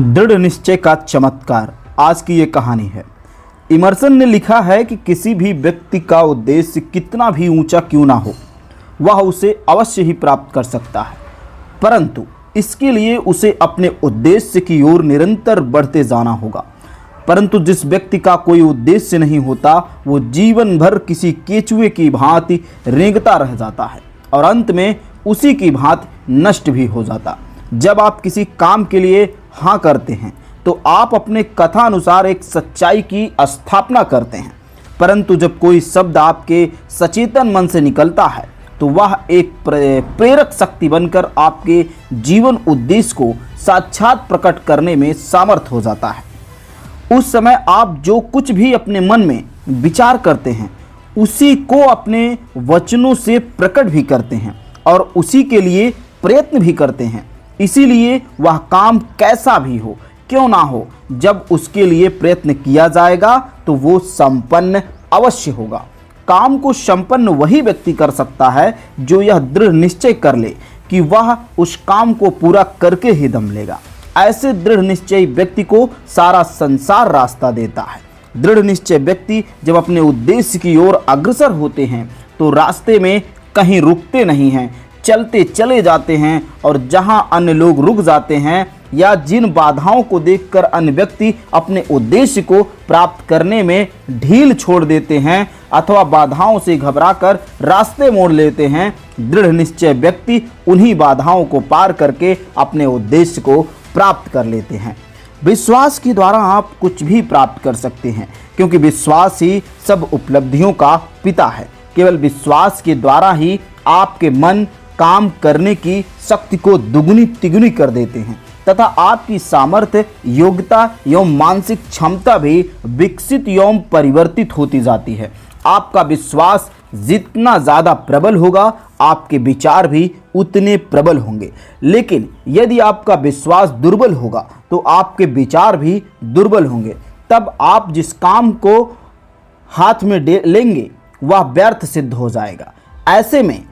दृढ़ निश्चय का चमत्कार। आज की ये कहानी है। इमर्सन ने लिखा है कि किसी भी व्यक्ति का उद्देश्य कितना भी ऊंचा क्यों ना हो, वह उसे अवश्य ही प्राप्त कर सकता है, परंतु इसके लिए उसे अपने उद्देश्य की ओर निरंतर बढ़ते जाना होगा। परंतु जिस व्यक्ति का कोई उद्देश्य नहीं होता, वो जीवन भर किसी केचुए की भांति रेंगता रह जाता है और अंत में उसी की भांति नष्ट भी हो जाता। जब आप किसी काम के लिए हाँ करते हैं तो आप अपने कथा अनुसार एक सच्चाई की स्थापना करते हैं, परंतु जब कोई शब्द आपके सचेतन मन से निकलता है तो वह एक प्रेरक शक्ति बनकर आपके जीवन उद्देश्य को साक्षात प्रकट करने में समर्थ हो जाता है। उस समय आप जो कुछ भी अपने मन में विचार करते हैं उसी को अपने वचनों से प्रकट भी करते हैं और उसी के लिए प्रयत्न भी करते हैं। इसीलिए वह काम कैसा भी हो क्यों ना हो, जब उसके लिए प्रयत्न किया जाएगा तो वो संपन्न अवश्य होगा। काम को संपन्न वही व्यक्ति कर सकता है जो यह दृढ़ निश्चय कर ले कि वह उस काम को पूरा करके ही दम लेगा। ऐसे दृढ़ निश्चयी व्यक्ति को सारा संसार रास्ता देता है। दृढ़ निश्चय व्यक्ति जब अपने उद्देश्य की ओर अग्रसर होते हैं तो रास्ते में कहीं रुकते नहीं हैं, चलते चले जाते हैं, और जहां अन्य लोग रुक जाते हैं या जिन बाधाओं को देखकर अन्य व्यक्ति अपने उद्देश्य को प्राप्त करने में ढील छोड़ देते हैं अथवा बाधाओं से घबराकर रास्ते मोड़ लेते हैं, दृढ़ निश्चय व्यक्ति उन्हीं बाधाओं को पार करके अपने उद्देश्य को प्राप्त कर लेते हैं। विश्वास के द्वारा आप कुछ भी प्राप्त कर सकते हैं, क्योंकि विश्वास ही सब उपलब्धियों का पिता है। केवल विश्वास के द्वारा ही आपके मन काम करने की शक्ति को दुगुनी तिगुनी कर देते हैं तथा आपकी सामर्थ्य, योग्यता एवं मानसिक क्षमता भी विकसित एवं परिवर्तित होती जाती है। आपका विश्वास जितना ज़्यादा प्रबल होगा, आपके विचार भी उतने प्रबल होंगे। लेकिन यदि आपका विश्वास दुर्बल होगा तो आपके विचार भी दुर्बल होंगे। तब आप जिस काम को हाथ में लेंगे वह व्यर्थ सिद्ध हो जाएगा। ऐसे में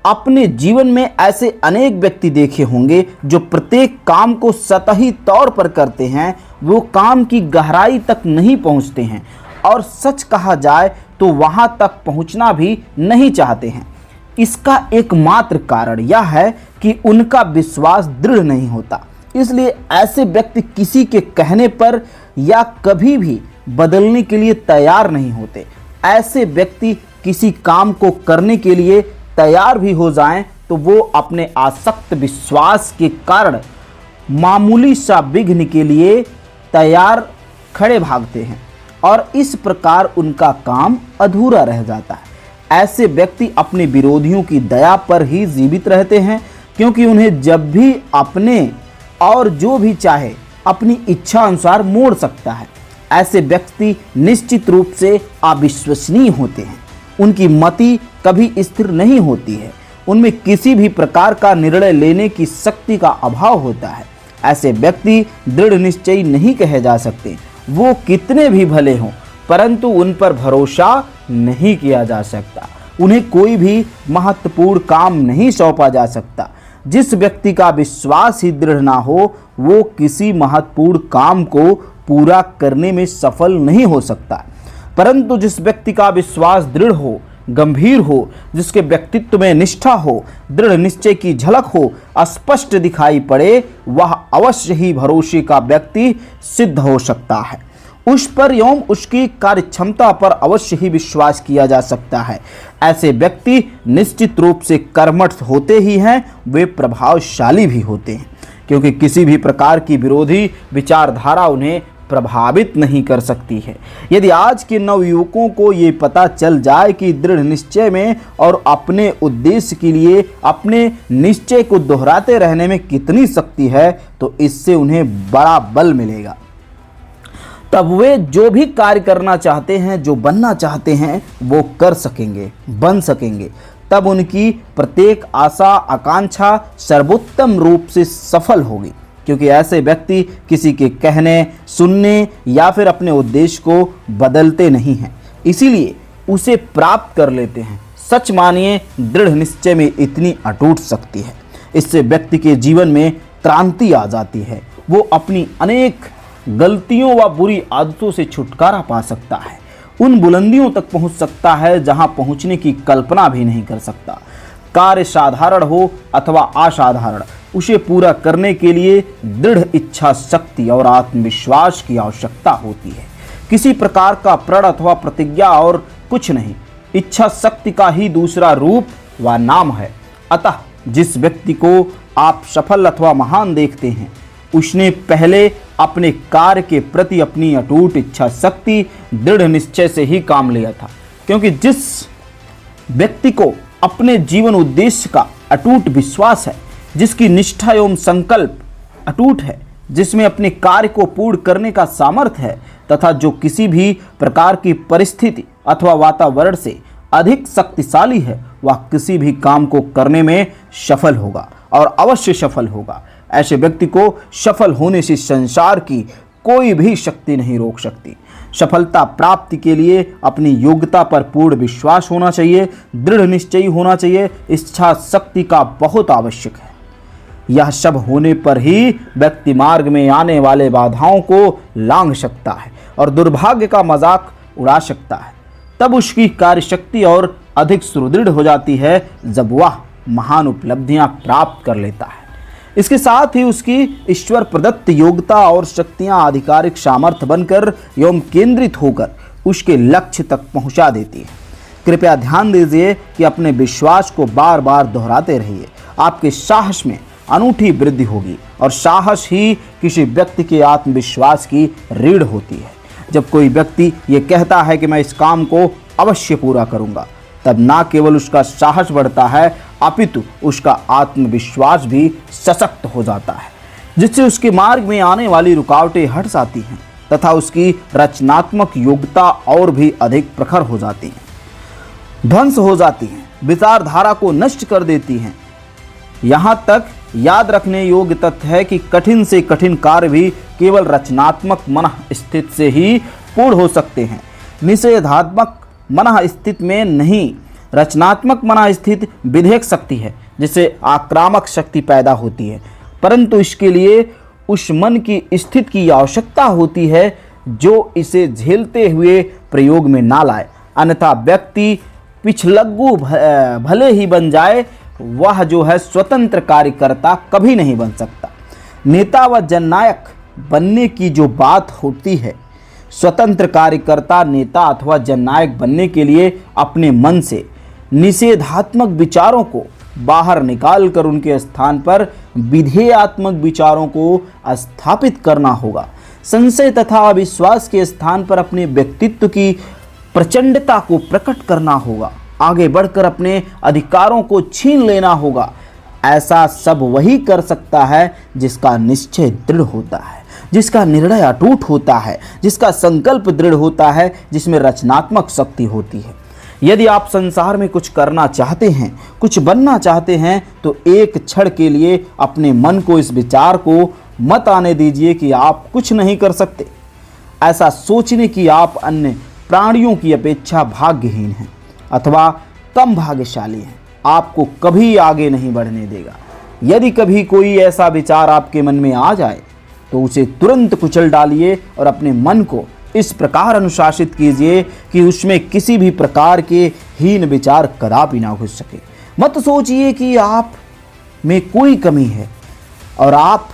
अपने जीवन में ऐसे अनेक व्यक्ति देखे होंगे जो प्रत्येक काम को सतही तौर पर करते हैं, वो काम की गहराई तक नहीं पहुंचते हैं और सच कहा जाए तो वहां तक पहुंचना भी नहीं चाहते हैं। इसका एकमात्र कारण यह है कि उनका विश्वास दृढ़ नहीं होता। इसलिए ऐसे व्यक्ति किसी के कहने पर या कभी भी बदलने के लिए तैयार नहीं होते। ऐसे व्यक्ति किसी काम को करने के लिए तैयार भी हो जाएं तो वो अपने आसक्त विश्वास के कारण मामूली सा विघ्न के लिए तैयार खड़े भागते हैं और इस प्रकार उनका काम अधूरा रह जाता है। ऐसे व्यक्ति अपने विरोधियों की दया पर ही जीवित रहते हैं, क्योंकि उन्हें जब भी अपने और जो भी चाहे अपनी इच्छा अनुसार मोड़ सकता है। ऐसे व्यक्ति निश्चित रूप से अविश्वसनीय होते हैं। उनकी मति कभी स्थिर नहीं होती है। उनमें किसी भी प्रकार का निर्णय लेने की शक्ति का अभाव होता है। ऐसे व्यक्ति दृढ़ निश्चयी नहीं कहे जा सकते। वो कितने भी भले हों, परंतु उन पर भरोसा नहीं किया जा सकता। उन्हें कोई भी महत्वपूर्ण काम नहीं सौंपा जा सकता। जिस व्यक्ति का विश्वास ही दृढ़ ना हो, वो किसी महत्वपूर्ण काम को पूरा करने में सफल नहीं हो सकता। परंतु जिस व्यक्ति का विश्वास दृढ़ हो, गंभीर हो, जिसके व्यक्तित्व में निष्ठा हो, दृढ़ निश्चय की झलक हो, स्पष्ट दिखाई पड़े, वह अवश्य ही भरोसे का व्यक्ति सिद्ध हो सकता है। उस पर एवं उसकी कार्य क्षमता पर अवश्य ही विश्वास किया जा सकता है। ऐसे व्यक्ति निश्चित रूप से कर्मठ होते ही हैं, वे प्रभावशाली भी होते हैं, क्योंकि किसी भी प्रकार की विरोधी विचारधारा उन्हें प्रभावित नहीं कर सकती है। यदि आज के नवयुवकों को ये पता चल जाए कि दृढ़ निश्चय में और अपने उद्देश्य के लिए अपने निश्चय को दोहराते रहने में कितनी शक्ति है, तो इससे उन्हें बड़ा बल मिलेगा। तब वे जो भी कार्य करना चाहते हैं, जो बनना चाहते हैं, वो कर सकेंगे, बन सकेंगे। तब उनकी प्रत्येक आशा आकांक्षा सर्वोत्तम रूप से सफल होगी, क्योंकि ऐसे व्यक्ति किसी के कहने, सुनने या फिर अपने उद्देश्य को बदलते नहीं हैं, इसीलिए उसे प्राप्त कर लेते हैं। सच मानिए, दृढ़ निश्चय में इतनी अटूट शक्ति है। इससे व्यक्ति के जीवन में क्रांति आ जाती है। वो अपनी अनेक गलतियों व बुरी आदतों से छुटकारा पा सकता है, उन बुलंदियों तक पहुंच सकता है जहां पहुंचने की कल्पना भी नहीं कर सकता। कार्य साधारण हो अथवा असाधारण, उसे पूरा करने के लिए दृढ़ इच्छा शक्ति और आत्मविश्वास की आवश्यकता होती है। किसी प्रकार का प्रण अथवा प्रतिज्ञा और कुछ नहीं, इच्छा शक्ति का ही दूसरा रूप व नाम है। अतः जिस व्यक्ति को आप सफल अथवा महान देखते हैं, उसने पहले अपने कार्य के प्रति अपनी अटूट इच्छा शक्ति, दृढ़ निश्चय से ही काम लिया था। क्योंकि जिस व्यक्ति को अपने जीवन उद्देश्य का अटूट विश्वास है, जिसकी निष्ठा एवं संकल्प अटूट है, जिसमें अपने कार्य को पूर्ण करने का सामर्थ्य है तथा जो किसी भी प्रकार की परिस्थिति अथवा वातावरण से अधिक शक्तिशाली है, वह किसी भी काम को करने में सफल होगा और अवश्य सफल होगा। ऐसे व्यक्ति को सफल होने से संसार की कोई भी शक्ति नहीं रोक सकती। सफलता प्राप्ति के लिए अपनी योग्यता पर पूर्ण विश्वास होना चाहिए, दृढ़ निश्चयी होना चाहिए, इच्छा शक्ति का बहुत आवश्यक है। यह सब होने पर ही व्यक्ति मार्ग में आने वाले बाधाओं को लांघ सकता है और दुर्भाग्य का मजाक उड़ा सकता है। तब उसकी कार्यशक्ति और अधिक सुदृढ़ हो जाती है जब वह महान उपलब्धियां प्राप्त कर लेता है। इसके साथ ही उसकी ईश्वर प्रदत्त योग्यता और शक्तियां आधिकारिक सामर्थ्य बनकर एवं केंद्रित होकर उसके लक्ष्य तक पहुंचा देती है। कृपया ध्यान दीजिए कि अपने विश्वास को बार बार दोहराते रहिए। आपके साहस में अनूठी वृद्धि होगी और साहस ही किसी व्यक्ति के आत्मविश्वास की रीढ़ होती है। जब कोई व्यक्ति ये कहता है कि मैं इस काम को अवश्य पूरा करूंगा, तब ना केवल उसका साहस बढ़ता है अपितु उसका आत्मविश्वास भी सशक्त हो जाता है, जिससे उसके मार्ग में आने वाली रुकावटें हट जाती हैं तथा उसकी रचनात्मक योग्यता और भी अधिक प्रखर हो जाती है, ध्वंस हो जाती हैं, विचारधारा को नष्ट कर देती हैं। यहाँ तक याद रखने योग्य तथ्य है कि कठिन से कठिन कार्य भी केवल रचनात्मक मनः स्थिति से ही पूर्ण हो सकते हैं, निषेधात्मक मनः स्थिति में नहीं। रचनात्मक मनः स्थिति विधेयक शक्ति है, जिससे आक्रामक शक्ति पैदा होती है, परंतु इसके लिए उस मन की स्थिति की आवश्यकता होती है जो इसे झेलते हुए प्रयोग में ना लाए। अन्यथा व्यक्ति पिछलग्गू भले ही बन जाए, वह जो है स्वतंत्र कार्यकर्ता कभी नहीं बन सकता। नेता व जननायक बनने की जो बात होती है, स्वतंत्र कार्यकर्ता नेता अथवा जननायक बनने के लिए अपने मन से निषेधात्मक विचारों को बाहर निकालकर उनके स्थान पर विधेयात्मक विचारों को स्थापित करना होगा। संशय तथा अविश्वास के स्थान पर अपने व्यक्तित्व की प्रचंडता को प्रकट करना होगा। आगे बढ़कर अपने अधिकारों को छीन लेना होगा। ऐसा सब वही कर सकता है जिसका निश्चय दृढ़ होता है, जिसका निर्णय अटूट होता है, जिसका संकल्प दृढ़ होता है, जिसमें रचनात्मक शक्ति होती है। यदि आप संसार में कुछ करना चाहते हैं, कुछ बनना चाहते हैं, तो एक क्षण के लिए अपने मन को इस विचार को मत आने दीजिए कि आप कुछ नहीं कर सकते। ऐसा सोचने की आप अन्य प्राणियों की अपेक्षा भाग्यहीन हैं अथवा कम भाग्यशाली हैं, आपको कभी आगे नहीं बढ़ने देगा। यदि कभी कोई ऐसा विचार आपके मन में आ जाए तो उसे तुरंत कुचल डालिए और अपने मन को इस प्रकार अनुशासित कीजिए कि उसमें किसी भी प्रकार के हीन विचार कदापि ना घुस सके। मत सोचिए कि आप में कोई कमी है और आप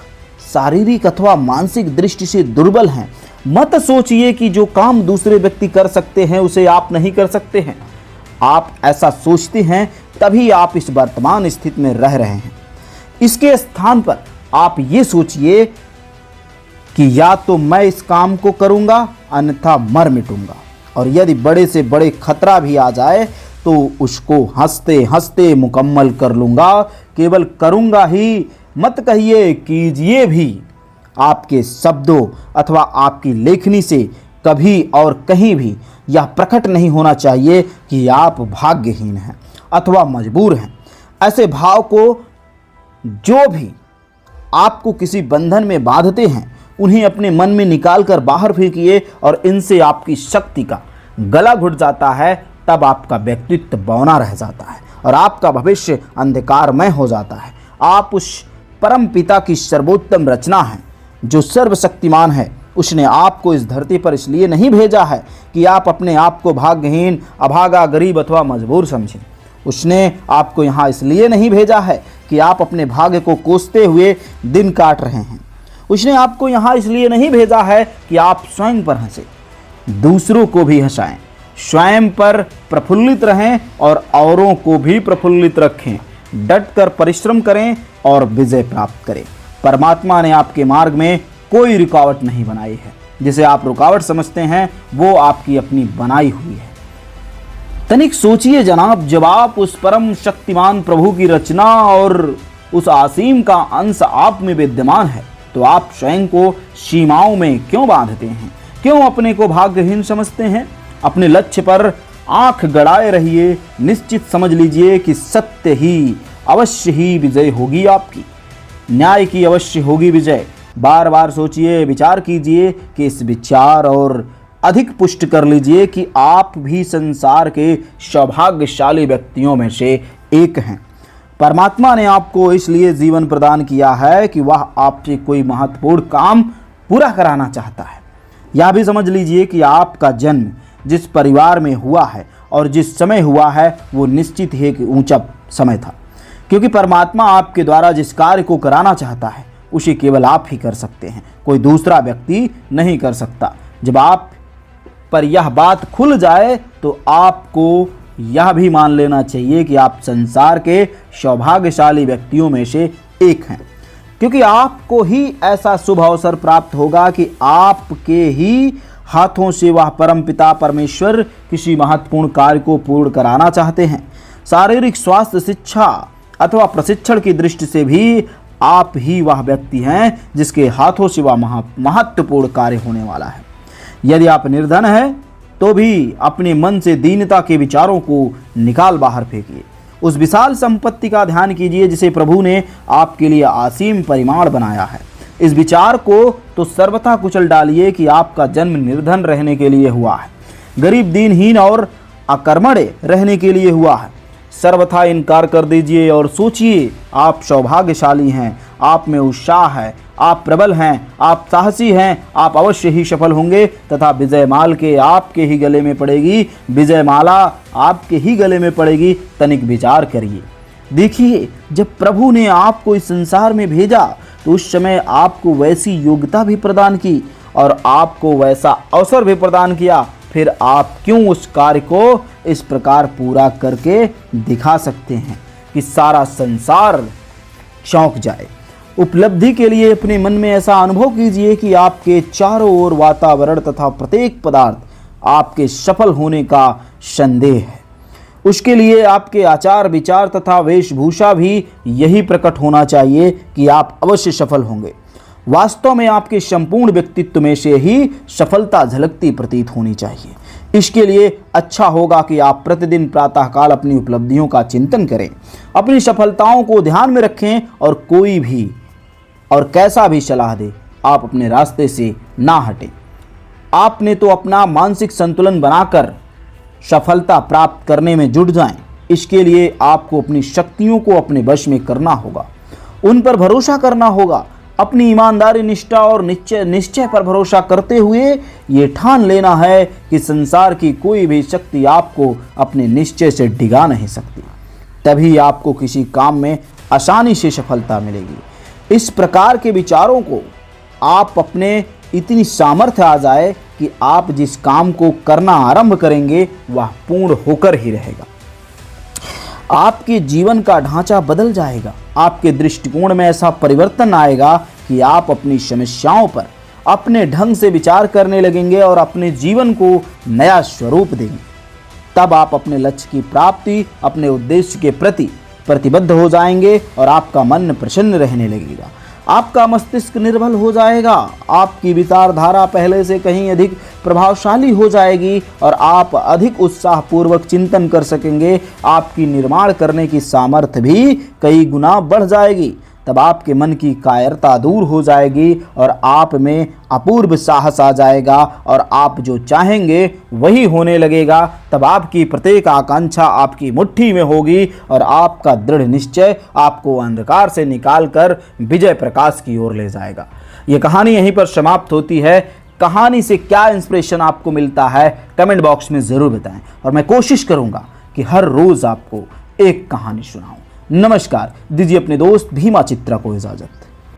शारीरिक अथवा मानसिक दृष्टि से दुर्बल हैं। मत सोचिए कि जो काम दूसरे व्यक्ति कर सकते हैं उसे आप नहीं कर सकते हैं। आप ऐसा सोचते हैं तभी आप इस वर्तमान स्थिति में रह रहे हैं। इसके स्थान पर आप ये सोचिए कि या तो मैं इस काम को करूंगा अन्यथा मर मिटूंगा, और यदि बड़े से बड़े खतरा भी आ जाए तो उसको हंसते हंसते मुकम्मल कर लूंगा। केवल करूंगा ही मत कहिए, कीजिए भी। आपके शब्दों अथवा आपकी लेखनी से कभी और कहीं भी यह प्रकट नहीं होना चाहिए कि आप भाग्यहीन हैं अथवा मजबूर हैं। ऐसे भाव को जो भी आपको किसी बंधन में बांधते हैं उन्हें अपने मन में निकालकर बाहर फेंकिए और इनसे आपकी शक्ति का गला घुट जाता है। तब आपका व्यक्तित्व बौना रह जाता है और आपका भविष्य अंधकारमय हो जाता है। आप उस परम पिता की सर्वोत्तम रचना हैं जो सर्वशक्तिमान है उसने आपको इस धरती पर इसलिए नहीं भेजा है कि आप अपने आप को भाग्यहीन, अभागा, गरीब अथवा मजबूर समझें। उसने आपको यहाँ इसलिए नहीं भेजा है कि आप अपने भाग्य को कोसते हुए दिन काट रहे हैं। उसने आपको यहाँ इसलिए नहीं भेजा है कि आप स्वयं पर हंसें, दूसरों को भी हंसाएं, स्वयं पर प्रफुल्लित रहें और औरों को भी प्रफुल्लित रखें। डट कर परिश्रम करें और विजय प्राप्त करें। परमात्मा ने आपके मार्ग में कोई रुकावट नहीं बनाई है। जिसे आप रुकावट समझते हैं वो आपकी अपनी बनाई हुई है। तनिक सोचिए जनाब, जब आप उस परम शक्तिमान प्रभु की रचना और उस असीम का अंश आप में विद्यमान है तो आप स्वयं को सीमाओं में क्यों बांधते हैं? क्यों अपने को भाग्यहीन समझते हैं? अपने लक्ष्य पर आंख गड़ाए रहिए। निश्चित समझ लीजिए कि सत्य ही अवश्य ही विजय होगी आपकी, न्याय की अवश्य होगी विजय। बार बार सोचिए, विचार कीजिए कि इस विचार और अधिक पुष्ट कर लीजिए कि आप भी संसार के सौभाग्यशाली व्यक्तियों में से एक हैं। परमात्मा ने आपको इसलिए जीवन प्रदान किया है कि वह आपसे कोई महत्वपूर्ण काम पूरा कराना चाहता है। यह भी समझ लीजिए कि आपका जन्म जिस परिवार में हुआ है और जिस समय हुआ है वो निश्चित ही एक ऊंचा समय था, क्योंकि परमात्मा आपके द्वारा जिस कार्य को कराना चाहता है उसे केवल आप ही कर सकते हैं, कोई दूसरा व्यक्ति नहीं कर सकता। जब आप पर यह बात खुल जाए तो आपको यह भी मान लेना चाहिए कि आप संसार के सौभाग्यशाली व्यक्तियों में से एक हैं, क्योंकि आपको ही ऐसा शुभ अवसर प्राप्त होगा कि आपके ही हाथों से वह परमपिता परमेश्वर किसी महत्वपूर्ण कार्य को पूर्ण कराना चाहते हैं। शारीरिक स्वास्थ्य, शिक्षा अथवा प्रशिक्षण की दृष्टि से भी आप ही वह व्यक्ति हैं जिसके हाथों से वह महत्वपूर्ण कार्य होने वाला है। यदि आप निर्धन हैं तो भी अपने मन से दीनता के विचारों को निकाल बाहर फेंकिए। उस विशाल संपत्ति का ध्यान कीजिए जिसे प्रभु ने आपके लिए असीम परिमाण बनाया है। इस विचार को तो सर्वथा कुचल डालिए कि आपका जन्म निर्धन रहने के लिए हुआ है, गरीब, दीनहीन और अकर्मण्य रहने के लिए हुआ है। सर्वथा इनकार कर दीजिए और सोचिए, आप सौभाग्यशाली हैं, आप में उत्साह है, आप प्रबल हैं, आप साहसी हैं, आप अवश्य ही सफल होंगे तथा विजय माल के आपके ही गले में पड़ेगी, विजय माला आपके ही गले में पड़ेगी। तनिक विचार करिए, देखिए, जब प्रभु ने आपको इस संसार में भेजा तो उस समय आपको वैसी योग्यता भी प्रदान की और आपको वैसा अवसर भी प्रदान किया, फिर आप क्यों उस कार्य को इस प्रकार पूरा करके दिखा सकते हैं कि सारा संसार चौंक जाए। उपलब्धि के लिए अपने मन में ऐसा अनुभव कीजिए कि आपके चारों ओर वातावरण तथा प्रत्येक पदार्थ आपके सफल होने का संदेह है। उसके लिए आपके आचार विचार तथा वेशभूषा भी यही प्रकट होना चाहिए कि आप अवश्य सफल होंगे। वास्तव में आपके संपूर्ण व्यक्तित्व में से ही सफलता झलकती प्रतीत होनी चाहिए। इसके लिए अच्छा होगा कि आप प्रतिदिन प्रातःकाल अपनी उपलब्धियों का चिंतन करें, अपनी सफलताओं को ध्यान में रखें और कोई भी और कैसा भी सलाह दे आप अपने रास्ते से ना हटें। आपने तो अपना मानसिक संतुलन बनाकर सफलता प्राप्त करने में जुट जाएं। इसके लिए आपको अपनी शक्तियों को अपने वश में करना होगा, उन पर भरोसा करना होगा। अपनी ईमानदारी, निष्ठा और निश्चय पर भरोसा करते हुए ये ठान लेना है कि संसार की कोई भी शक्ति आपको अपने निश्चय से डिगा नहीं सकती। तभी आपको किसी काम में आसानी से सफलता मिलेगी। इस प्रकार के विचारों को आप अपने इतनी सामर्थ्य आ जाए कि आप जिस काम को करना आरंभ करेंगे वह पूर्ण होकर ही रहेगा। आपके जीवन का ढांचा बदल जाएगा। आपके दृष्टिकोण में ऐसा परिवर्तन आएगा कि आप अपनी समस्याओं पर अपने ढंग से विचार करने लगेंगे और अपने जीवन को नया स्वरूप देंगे। तब आप अपने लक्ष्य की प्राप्ति, अपने उद्देश्य के प्रति प्रतिबद्ध हो जाएंगे और आपका मन प्रसन्न रहने लगेगा। आपका मस्तिष्क निर्बल हो जाएगा, आपकी विचारधारा पहले से कहीं अधिक प्रभावशाली हो जाएगी और आप अधिक उत्साहपूर्वक चिंतन कर सकेंगे। आपकी निर्माण करने की सामर्थ्य भी कई गुना बढ़ जाएगी। तब आपके मन की कायरता दूर हो जाएगी और आप में अपूर्व साहस आ जाएगा और आप जो चाहेंगे वही होने लगेगा। तब आपकी प्रत्येक आकांक्षा आपकी मुट्ठी में होगी और आपका दृढ़ निश्चय आपको अंधकार से निकालकर विजय प्रकाश की ओर ले जाएगा। ये कहानी यहीं पर समाप्त होती है। कहानी से क्या इंस्पिरेशन आपको मिलता है कमेंट बॉक्स में ज़रूर बताएं और मैं कोशिश करूंगा कि हर रोज़ आपको एक कहानी सुनाऊं। नमस्कार, दीजिए अपने दोस्त भीमा चित्रा को इजाज़त।